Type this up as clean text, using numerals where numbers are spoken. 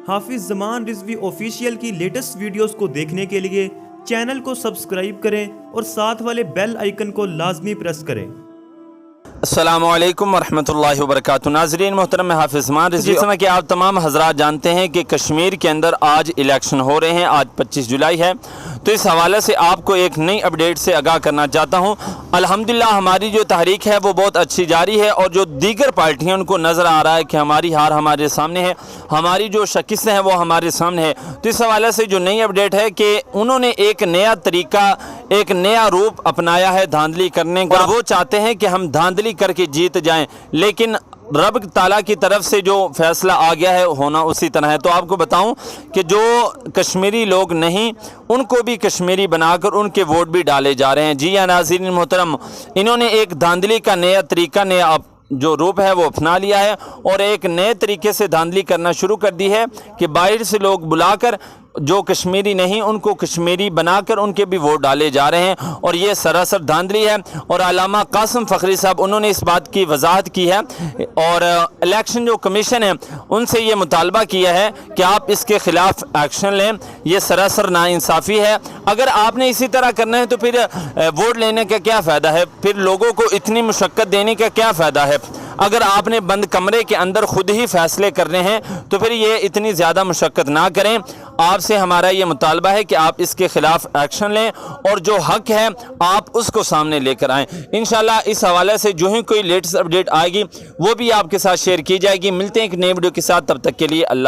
حافظ زمان رضوی آفیشیل کی latest videos کو دیکھنے کے لیے چینل کو سبسکرائب کریں اور ساتھ والے بیل آئیکن کو لازمی پریس کریں۔ السلام علیکم ورحمۃ اللہ وبرکاتہ۔ ناظرین محترم، میں حافظ زمان رضوی، جس طرح کہ آپ تمام حضرات جانتے ہیں کہ کشمیر کے اندر آج الیکشن ہو رہے ہیں، آج 25 جولائی ہے، تو اس حوالے سے آپ کو ایک نئی اپڈیٹ سے آگاہ کرنا چاہتا ہوں۔ الحمدللہ ہماری جو تحریک ہے وہ بہت اچھی جاری ہے، اور جو دیگر پارٹیاں ان کو نظر آ رہا ہے کہ ہماری ہار ہمارے سامنے ہے، ہماری جو شکستیں ہیں وہ ہمارے سامنے ہے، تو اس حوالے سے جو نئی اپڈیٹ ہے کہ انہوں نے ایک نیا طریقہ، ایک نیا روپ اپنایا ہے دھاندلی کرنے کا، اور وہ چاہتے ہیں کہ ہم دھاندلی کر کے جیت جائیں، لیکن رب تعالیٰ کی طرف سے جو فیصلہ آ گیا ہے ہونا اسی طرح ہے۔ تو آپ کو بتاؤں کہ جو کشمیری لوگ نہیں، ان کو بھی کشمیری بنا کر ان کے ووٹ بھی ڈالے جا رہے ہیں۔ جی ہاں ناظرین محترم، انہوں نے ایک دھاندلی کا نیا طریقہ، نیا جو روپ ہے وہ اپنا لیا ہے، اور ایک نئے طریقے سے دھاندلی کرنا شروع کر دی ہے کہ باہر سے لوگ بلا کر جو کشمیری نہیں ان کو کشمیری بنا کر ان کے بھی ووٹ ڈالے جا رہے ہیں، اور یہ سراسر دھاندلی ہے۔ اور علامہ قاسم فخری صاحب انہوں نے اس بات کی وضاحت کی ہے، اور الیکشن جو کمیشن ہے ان سے یہ مطالبہ کیا ہے کہ آپ اس کے خلاف ایکشن لیں، یہ سراسر ناانصافی ہے۔ اگر آپ نے اسی طرح کرنا ہے تو پھر ووٹ لینے کا کیا فائدہ ہے، پھر لوگوں کو اتنی مشقت دینے کا کیا فائدہ ہے؟ اگر آپ نے بند کمرے کے اندر خود ہی فیصلے کرنے ہیں تو پھر یہ اتنی زیادہ مشقت نہ کریں۔ آپ سے ہمارا یہ مطالبہ ہے کہ آپ اس کے خلاف ایکشن لیں، اور جو حق ہے آپ اس کو سامنے لے کر آئیں۔ انشاءاللہ اس حوالے سے جو ہی کوئی لیٹسٹ اپڈیٹ آئے گی وہ بھی آپ کے ساتھ شیئر کی جائے گی۔ ملتے ہیں ایک نئے ویڈیو کے ساتھ، تب تک کے لیے اللہ